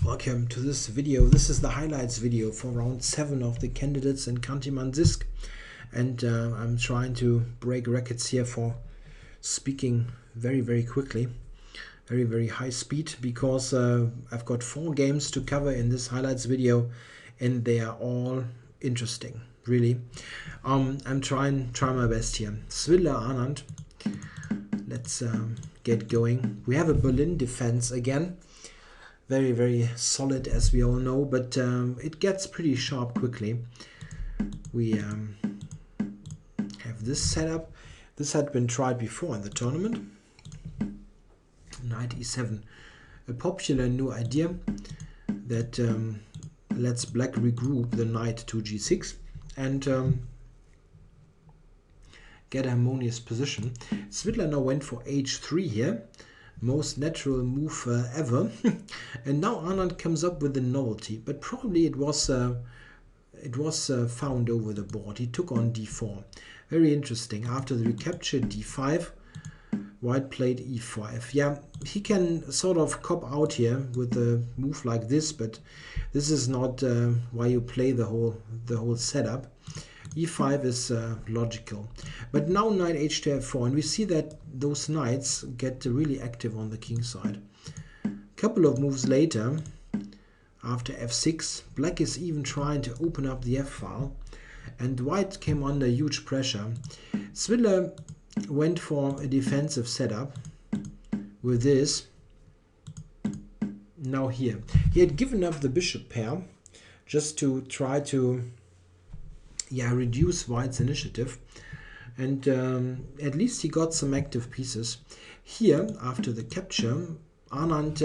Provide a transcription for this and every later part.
Welcome to this video. This is the highlights video for round 7 of the candidates in Kantiman Zisk, and I'm trying to break records here for speaking very quickly, very high speed, because I've got 4 games to cover in this highlights video, and they are all interesting, really. I'm trying my best here. Svidler, Anand. Let's get going. We have a Berlin defense again. Very solid, as we all know, but it gets pretty sharp quickly. We have this setup. This had been tried before in the tournament. Knight e7, a popular new idea that lets black regroup the knight to g6 and get a harmonious position. Svidler now went for h3 here. Most natural move ever. And now Anand comes up with a novelty, but probably it was found over the board. He took on d4. Very interesting. After the recapture, d5, white played e5. Yeah, he can sort of cop out here with a move like this, but this is not why you play the whole setup. e5 is logical. But now knight h2 f4, and we see that those knights get really active on the king side. Couple of moves later, after f6, black is even trying to open up the f-file, and white came under huge pressure. Svidler went for a defensive setup with this. Now here, he had given up the bishop pair just to try to reduce white's initiative, and at least he got some active pieces. Here, after the capture, Anand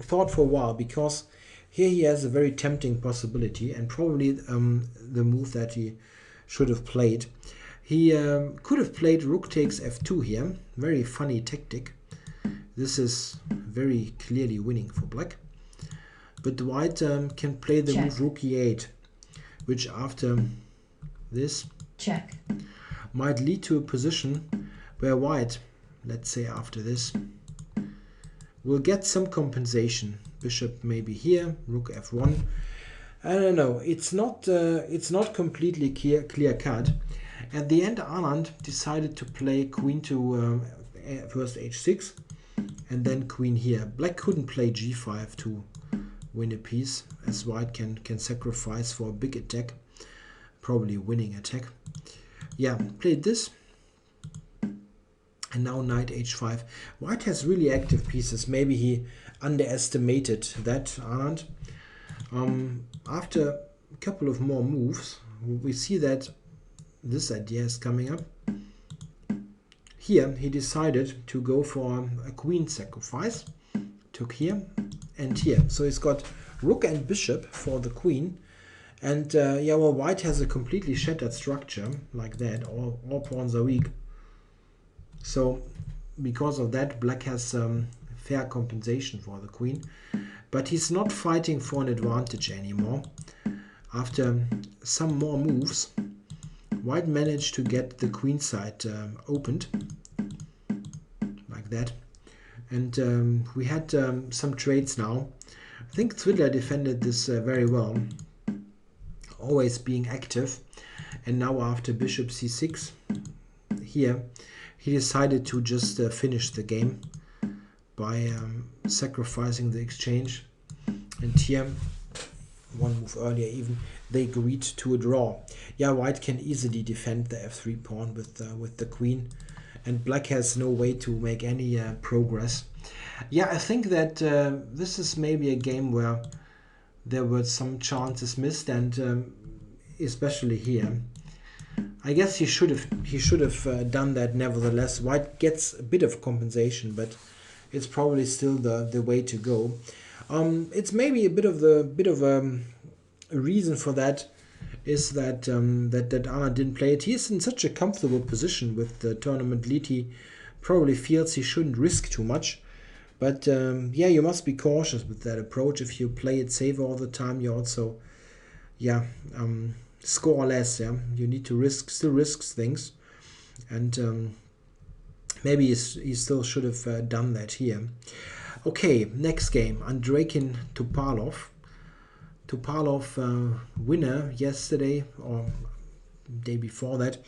thought for a while, because here he has a very tempting possibility, and probably the move that he should have played. He could have played rook takes f2 here. Very funny tactic. This is very clearly winning for black. But white can play the move rook e8, which after this check might lead to a position where white, let's say after this, will get some compensation. Bishop maybe here, rook f1. I don't know. It's not completely clear cut. At the end, Anand decided to play queen to first h6 and then queen here. Black couldn't play g5 to win a piece, as white can sacrifice for a big attack. Probably winning attack. Yeah, played this, and now knight h5. White has really active pieces. Maybe he underestimated that, Anand. After a couple of more moves, we see that this idea is coming up. Here he decided to go for a queen sacrifice. Took here and here. So he's got rook and bishop for the queen. And well, white has a completely shattered structure like that. All pawns are weak. So because of that, black has fair compensation for the queen. But he's not fighting for an advantage anymore. After some more moves, white managed to get the queen side opened like that. And we had some trades now. I think Svidler defended this very well, always being active. And now after bishop c6 here, he decided to just finish the game by sacrificing the exchange. And here, one move earlier even, they agreed to a draw. Yeah, white can easily defend the f3 pawn with the queen, and black has no way to make any progress. Yeah, I think that this is maybe a game where there were some chances missed, and especially here. I guess he should have done that nevertheless. White gets a bit of compensation, but it's probably still the way to go. It's maybe a bit of a reason for that is that that Anand didn't play it. He's in such a comfortable position with the tournament lead. He probably feels he shouldn't risk too much. But yeah, you must be cautious with that approach. If you play it safe all the time, you also score less. Yeah, you need to still risk things, and maybe he still should have done that here. Okay, next game, Andreikin Topalov. Topalov winner yesterday or day before that,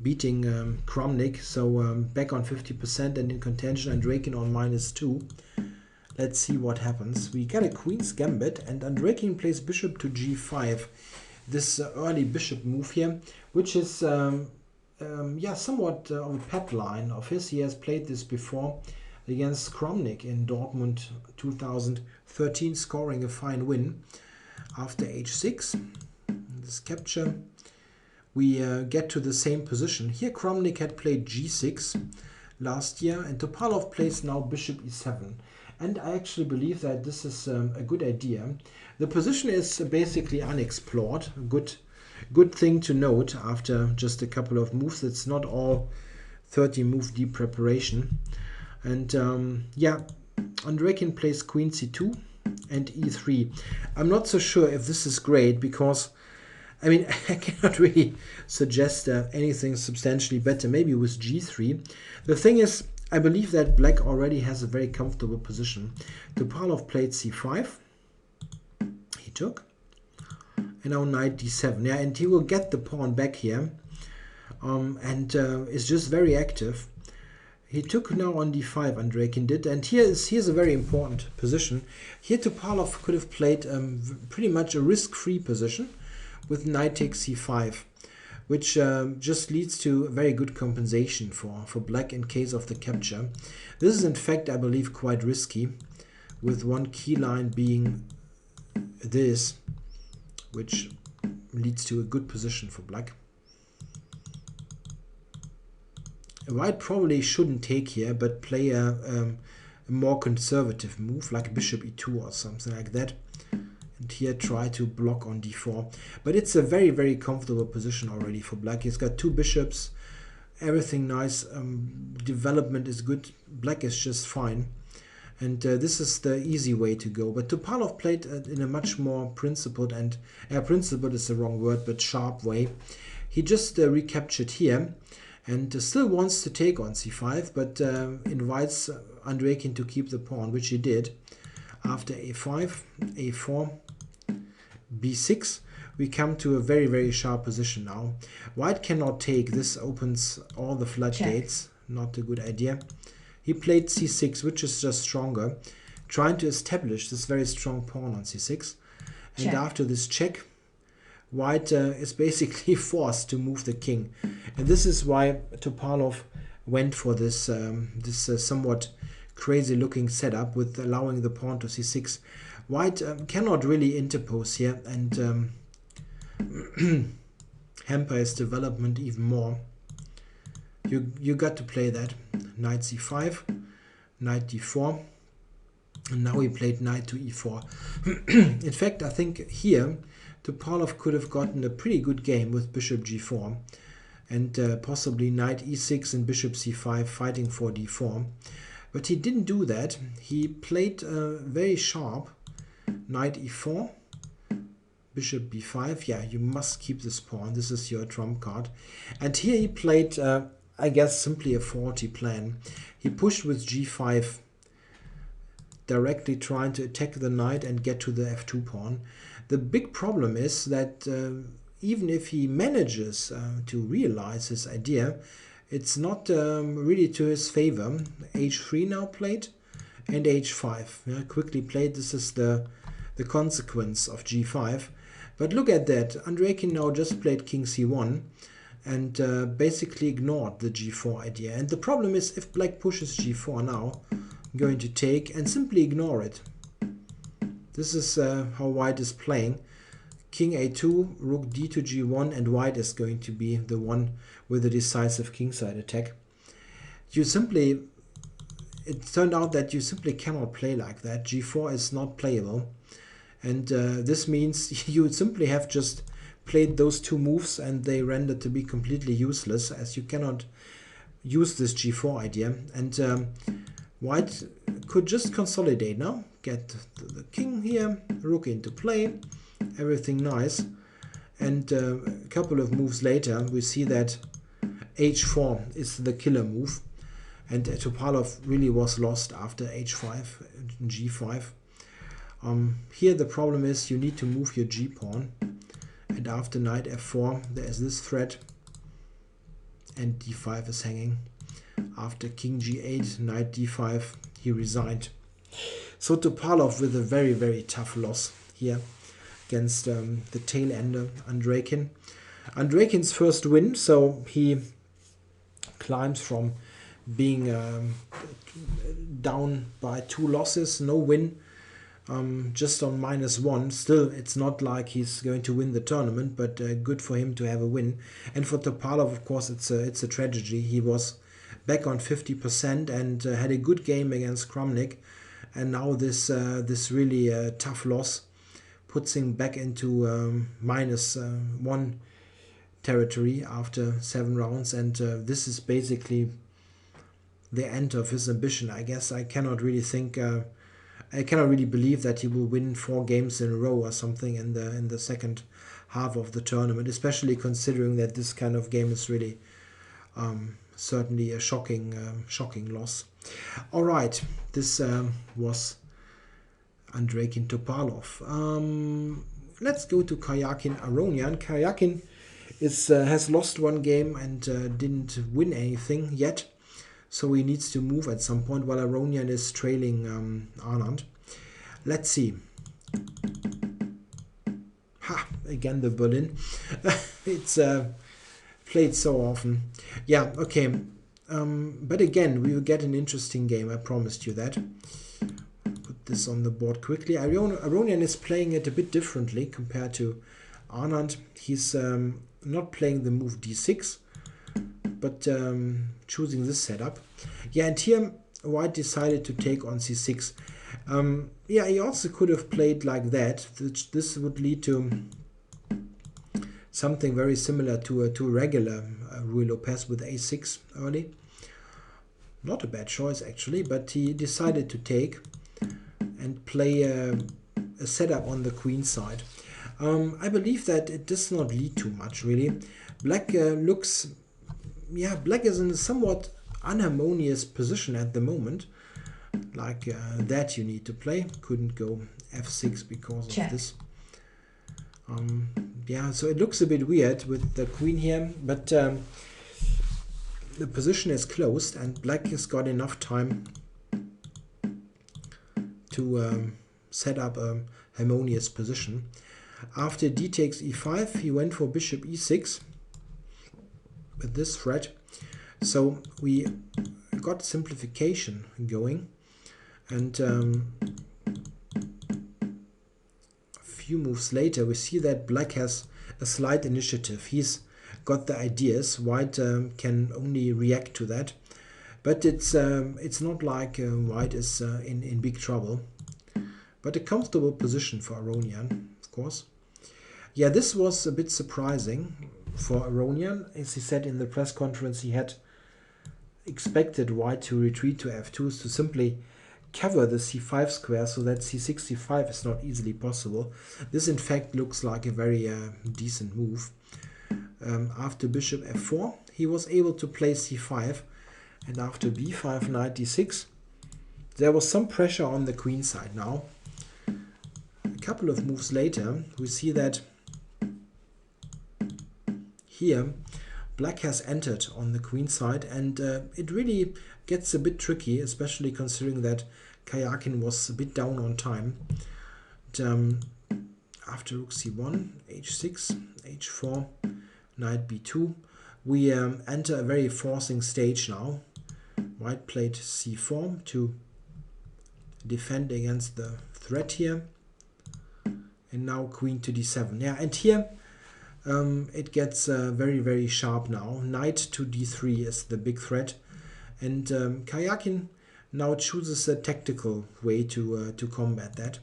beating Kramnik, so back on 50% and in contention, Andreikin on -2. Let's see what happens. We get a Queen's Gambit and Andreikin plays bishop to g5. This early bishop move here, which is yeah, somewhat of a pet line of his. He has played this before against Kramnik in Dortmund 2013, scoring a fine win after h6. This capture, we get to the same position. Here Kramnik had played g6 last year, and Topalov plays now bishop e7. And I actually believe that this is a good idea. The position is basically unexplored. Good thing to note after just a couple of moves. It's not all 30 move deep preparation. And yeah, Andreikin plays queen c2 and e3. I'm not so sure if this is great because, I mean, I cannot really suggest anything substantially better. Maybe with g3. The thing is, I believe that black already has a very comfortable position. Topalov played c5. He took. And now knight d7. Yeah, and he will get the pawn back here. And is just very active. He took now on d5, Andreikin did. And here's a very important position. Here Topalov could have played pretty much a risk-free position with knight takes c5. Which just leads to very good compensation for black in case of the capture. This is in fact, I believe, quite risky, with one key line being this, which leads to a good position for black. White probably shouldn't take here, but play a more conservative move, like bishop e2 or something like that. And here try to block on d4. But it's a very, very comfortable position already for black. He's got two bishops, everything nice, development is good, black is just fine. And this is the easy way to go. But Topalov played in a much more principled and, principled is the wrong word, but sharp way. He just recaptured here and still wants to take on c5, but invites Andreikin to keep the pawn, which he did. After a5, a4, b6, we come to a very, very sharp position now. White cannot take. This opens all the floodgates. Not a good idea. He played c6, which is just stronger, trying to establish this very strong pawn on c6. And after this check, White is basically forced to move the king. And this is why Topalov went for this, somewhat crazy looking setup with allowing the pawn to c6. White cannot really interpose here and hamper his development even more. You got to play that. Knight c5, knight d4, and now he played knight to e4. In fact, I think here Topalov could have gotten a pretty good game with bishop g4 and possibly knight e6 and bishop c5 fighting for d4. But he didn't do that. He played very sharp. Knight e4, bishop b5. Yeah, you must keep this pawn. This is your trump card. And here he played, I guess, simply a faulty plan. He pushed with g5, directly trying to attack the knight and get to the f2 pawn. The big problem is that even if he manages to realize his idea, it's not really to his favor. h3 now played and h5. Yeah, quickly played. This is the consequence of g5. But look at that. Andreikin now just played king c1 and basically ignored the g4 idea. And the problem is if black pushes g4 now, I'm going to take and simply ignore it. This is how white is playing. King a2, rook d to g1, and white is going to be the one with the decisive kingside attack. It turned out that you simply cannot play like that. g4 is not playable. And this means you simply have just played those two moves and they render to be completely useless, as you cannot use this g4 idea. And white could just consolidate now. Get the king here, rook into play, everything nice. And a couple of moves later, we see that h4 is the killer move. And Topalov really was lost after h5 and g5. Here the problem is you need to move your g-pawn, and after knight f4 there is this threat, and d5 is hanging. After king g8, knight d5, he resigned. So Topalov with a very, very tough loss here against the tail ender Andreikin. Andreikin's first win, so he climbs from being down by 2 losses, no win, just on -1. Still, it's not like he's going to win the tournament, but good for him to have a win. And for Topalov, of course, it's a tragedy. He was back on 50% and had a good game against Kramnik, and now this really tough loss puts him back into -1 territory after 7 rounds, and this is basically the end of his ambition. I guess I cannot really believe that he will win 4 games in a row or something in the second half of the tournament, especially considering that this kind of game is really certainly a shocking loss. All right, this was Andreikin Topalov. Let's go to Karjakin Aronian. Karjakin has lost 1 game and didn't win anything yet, so he needs to move at some point, while Aronian is trailing Anand. Let's see. Again the Berlin. It's played so often. Yeah, okay. But again, we will get an interesting game. I promised you that. Put this on the board quickly. Aronian is playing it a bit differently compared to Anand. He's not playing the move d6, but choosing this setup. Yeah, and here White decided to take on c6. Yeah, he also could have played like that. This would lead to something very similar to a regular Ruy Lopez with a6 early. Not a bad choice actually, but he decided to take and play a setup on the queen side. I believe that it does not lead too much really. Black Black is in a somewhat unharmonious position at the moment. Like that you need to play. Couldn't go f6 because of this. Yeah, so it looks a bit weird with the queen here, but the position is closed and Black has got enough time to set up a harmonious position. After d takes e5, he went for bishop e6 with this threat. So we got simplification going, and a few moves later we see that Black has a slight initiative. He's got the ideas. White can only react to that, but it's not like White is in big trouble, but a comfortable position for Aronian, of course. Yeah, this was a bit surprising for Aronian. As he said in the press conference, he had expected White to retreat to f2 to simply cover the c5 square so that c65 is not easily possible. This in fact looks like a very decent move. After bishop f4 he was able to play c5, and after b5 knight d6 there was some pressure on the queen side. Now a couple of moves later we see that here Black has entered on the queen side, and it really gets a bit tricky, especially considering that Karjakin was a bit down on time. And, after rook c1, h6, h4, knight b2, we enter a very forcing stage now. White played c4 to defend against the threat here, and now queen to d7. Yeah, and here it gets very, very sharp now. Knight to d3 is the big threat, and Karjakin now chooses a tactical way to combat that.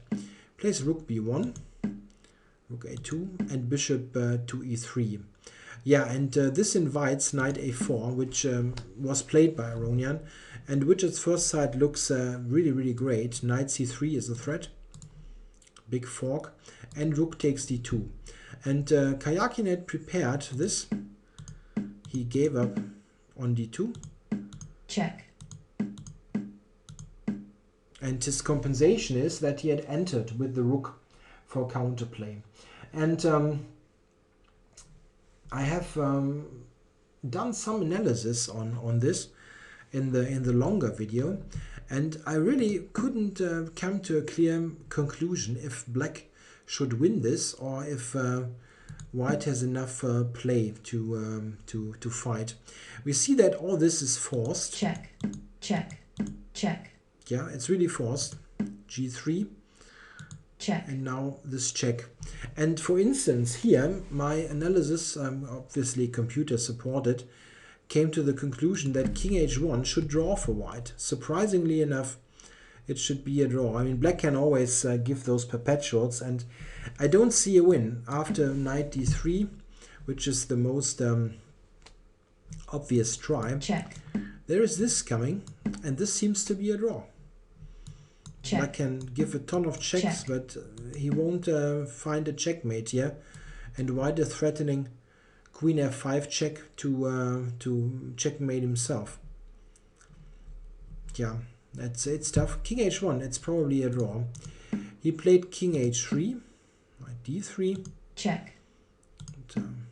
Plays rook b1, rook a2, and bishop to e3. Yeah, and this invites knight a4, which was played by Aronian, and which at first sight looks really, really great. Knight c3 is a threat, big fork, and rook takes d2. And Karjakin had prepared this. He gave up on d2. Check. And his compensation is that he had entered with the rook for counterplay. And I have done some analysis on this in the longer video, and I really couldn't come to a clear conclusion if black should win this or if white has enough play to fight. We see that all this is forced. Check, check, check. Yeah, it's really forced. G3. Check. And now this check. And for instance, here, my analysis, obviously computer supported, came to the conclusion that king h1 should draw for white. Surprisingly enough, it should be a draw. I mean, black can always give those perpetuals, and I don't see a win after knight d3, which is the most obvious try. Check. There is this coming, and this seems to be a draw. Check. Black can give a ton of checks, Check. but he won't find a checkmate here. And white is threatening queen f5 check to checkmate himself. Yeah, it's tough. King h1, it's probably a draw. He played king h3, knight d3. Check. And,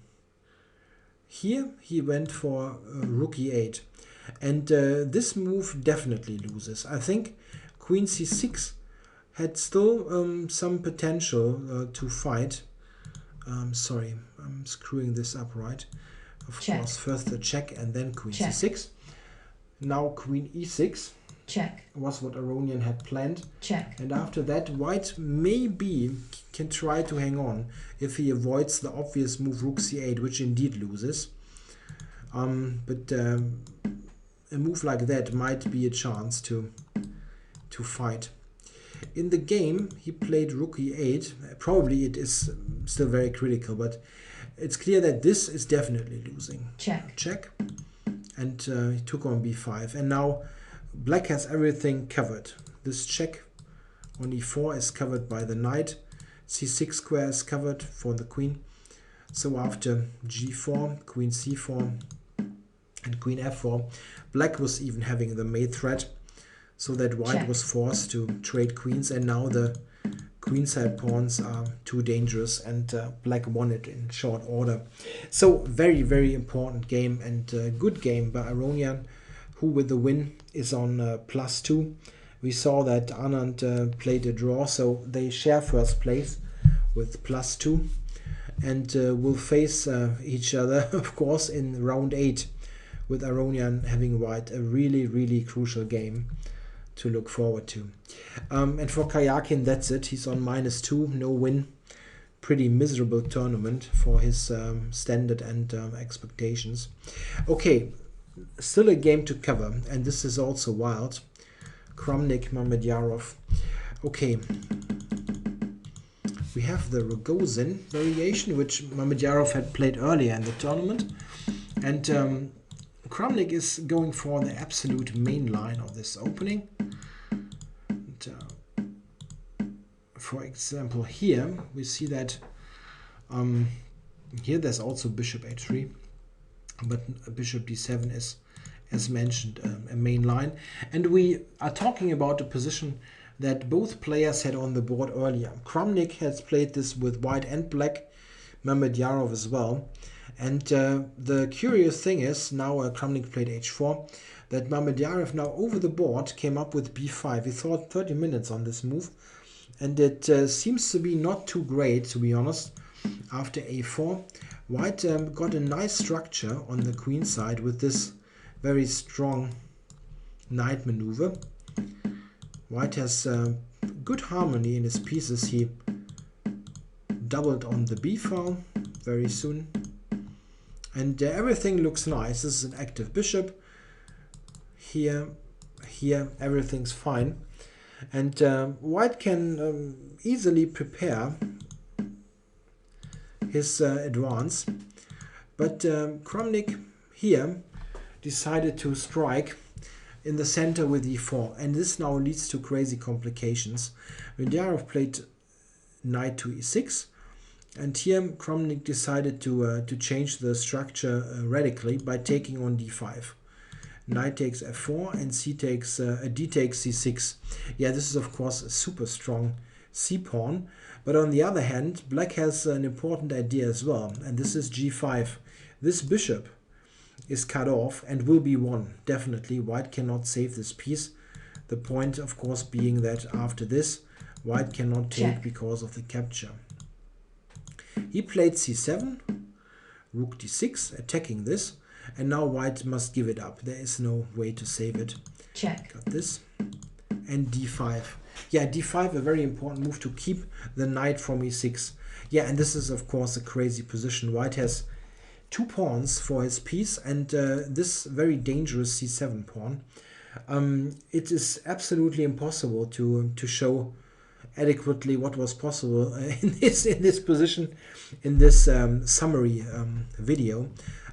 here he went for rook e8. And this move definitely loses. I think queen c6 had still some potential to fight. Sorry, I'm screwing this up, right? Of course, first the check and then queen c6. Now queen e6. Check. Was what Aronian had planned. Check. And after that, white maybe can try to hang on if he avoids the obvious move rook c8, which indeed loses. But a move like that might be a chance to fight. In the game, he played rook e8. Probably it is still very critical, but it's clear that this is definitely losing. Check. Check. And he took on b5. And now black has everything covered. This check on e4 is covered by the knight. c6 square is covered for the queen. So after g4, queen c4, and queen f4, black was even having the mate threat, so that white was forced to trade queens, and now the queenside pawns are too dangerous, and black won it in short order. So very, very important game, and good game by Aronian, who with the win is on +2. We saw that Anand played a draw, so they share first place with +2, and will face each other, of course, in round 8, with Aronian having white, a really, really crucial game to look forward to. And for Karjakin, that's it. He's on -2, no win. Pretty miserable tournament for his standard and expectations. Okay, still a game to cover, and this is also wild. Kramnik, Mamedyarov. Okay, we have the Rogozin variation, which Mamedyarov had played earlier in the tournament, and Kramnik is going for the absolute main line of this opening. And, for example, here we see that here there's also bishop h3, but bishop d7 is, as mentioned, a main line. And we are talking about a position that both players had on the board earlier. Kramnik has played this with white and black, Mamedyarov as well. And the curious thing is, now Kramnik played h4, that Mamedyarov now over the board came up with b5. He thought 30 minutes on this move, and it seems to be not too great, to be honest. After a4, white got a nice structure on the queen side with this very strong knight maneuver. White has good harmony in his pieces. He doubled on the b file very soon. And everything looks nice. This is an active bishop. Here, everything's fine. And white can easily prepare his advance. But Kramnik here decided to strike in the center with e4. And this now leads to crazy complications. Mamedyarov played knight to e6. And here Kramnik decided to change the structure radically by taking on d5. knight takes f4, and c takes d takes c6. Yeah, this is of course a super strong c pawn, but on the other hand, black has an important idea as well, and this is g5. This bishop is cut off and will be won, definitely. White cannot save this piece. The point, of course, being that after this, white cannot take Check. because of the capture. He played c7, rook d6, attacking this, and now white must give it up. There is no way to save it. Check. Got this. And d5. Yeah, d5, a very important move to keep the knight from e6. Yeah, and this is, of course, a crazy position. White has 2 pawns for his piece, and this very dangerous c7 pawn. It is absolutely impossible to show adequately what was possible in this position, in this summary video.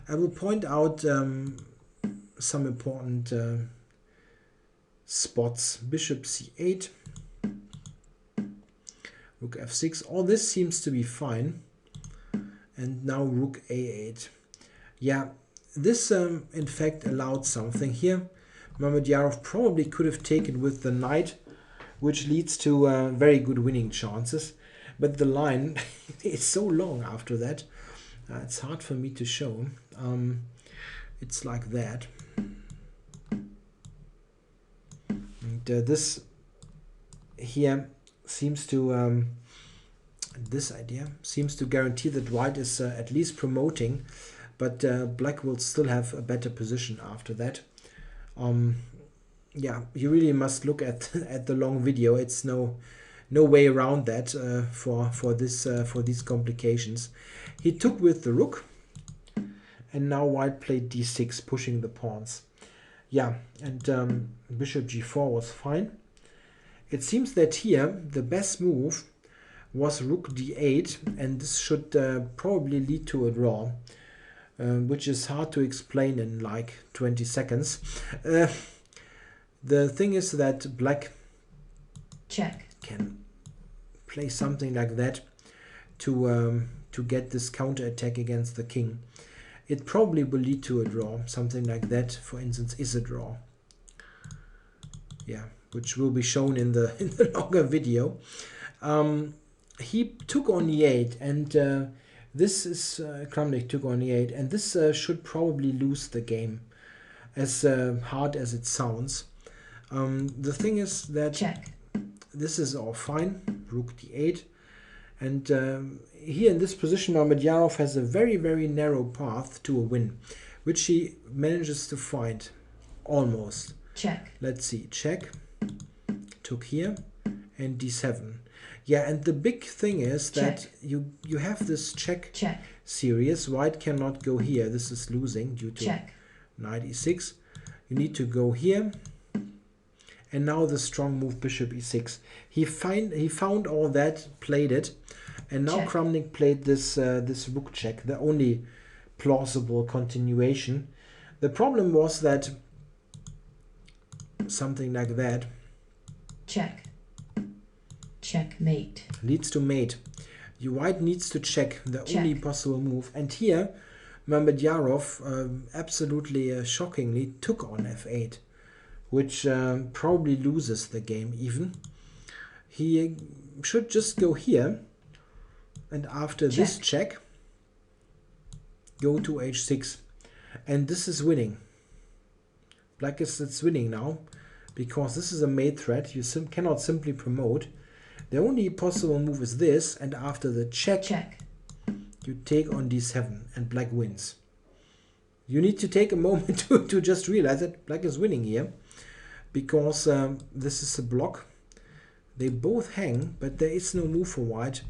I will point out some important spots. Bishop c8, rook f6. All this seems to be fine. And now rook a8. Yeah, this in fact allowed something here. Mamedyarov probably could have taken with the knight, which leads to very good winning chances. But the line is so long after that. It's hard for me to show. It's like that. And this here seems to... this idea seems to guarantee that white is at least promoting, but black will still have a better position after that. Yeah, you really must look at the long video. It's no way around that for these complications. He took with the rook, and now white played d6, pushing the pawns. Yeah, and bishop g4 was fine. It seems that here the best move was rook d8, and this should probably lead to a draw, which is hard to explain in like 20 seconds. The thing is that black Check. can play something like that to get this counter attack against the king. It probably will lead to a draw. Something like that, for instance, is a draw. Yeah, which will be shown in the longer video. He took on e8, and this is Kramnik took on e8, and this should probably lose the game, as hard as it sounds. The thing is that Check. this is all fine, rook d8, and here in this position Mamedyarov has a very, very narrow path to a win, which he manages to find, almost. Check. Let's see, check, took here, and d7. Yeah, and the big thing is that you have this check series. White cannot go here. This is losing due to knight e6. You need to go here. And now the strong move bishop e6. He found all that, played it, and now Kramnik played this this rook check, the only plausible continuation. The problem was that something like that checkmate leads to mate. White needs to check, the only possible move. And here Mamedyarov absolutely shockingly took on f8, which probably loses the game even. He should just go here, and after this check, go to h6. And this is winning. Black is winning now, because this is a mate threat. You cannot simply promote. The only possible move is this, and after the check, you take on d7, and black wins. You need to take a moment to just realize that black is winning here, because this is a block. They both hang, but there is no move for white.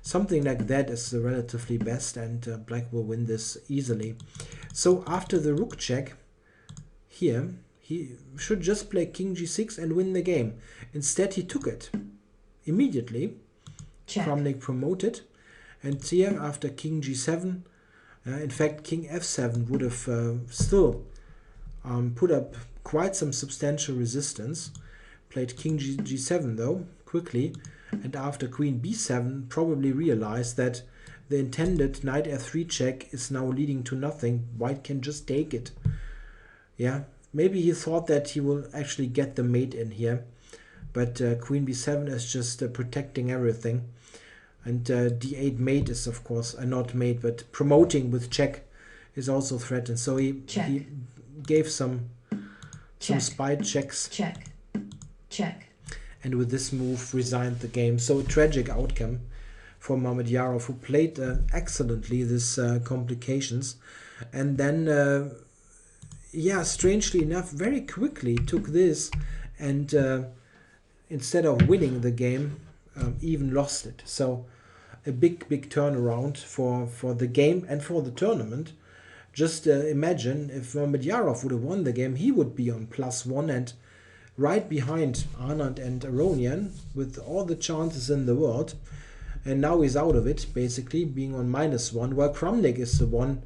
Something like that is the relatively best, and black will win this easily. So after the rook check, here, he should just play king g6 and win the game. Instead, he took it. Immediately, Kramnik promoted, and here after king g7, in fact king f7 would have still put up quite some substantial resistance. Played king g7 though, quickly, and after queen b7 probably realized that the intended knight f3 check is now leading to nothing. White can just take it. Yeah, maybe he thought that he will actually get the mate in here, but queen b7 is just protecting everything. And d8 mate is, of course, not mate, but promoting with check is also threatened. So he gave some spy checks. Check. Check. And with this move resigned the game. So a tragic outcome for Mamedyarov, who played excellently this complications. And then, yeah, strangely enough, very quickly took this and instead of winning the game, even lost it. So a big turnaround for the game and for the tournament. Just imagine if Mamedyarov would have won the game, he would be on +1 and right behind Anand and Aronian with all the chances in the world. And now he's out of it, basically, being on -1, while Kramnik is the one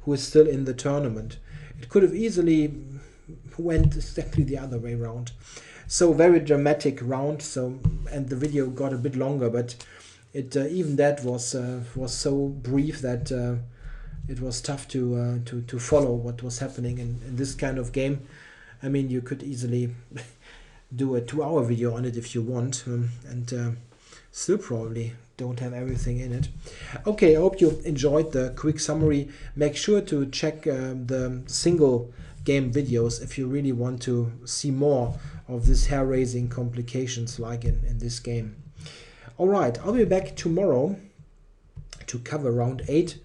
who is still in the tournament. It could have easily went exactly the other way around. So very dramatic round. So, and the video got a bit longer, but it even that was so brief that it was tough to follow what was happening in this kind of game. I mean, you could easily do a 2-hour video on it if you want, and still probably don't have everything in it. Okay, I hope you enjoyed the quick summary. Make sure to check the single game videos if you really want to see more of this hair-raising complications like in this game. Alright, I'll be back tomorrow to cover round 8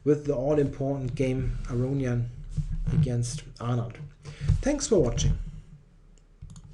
with the all-important game Aronian against Anand. Thanks for watching.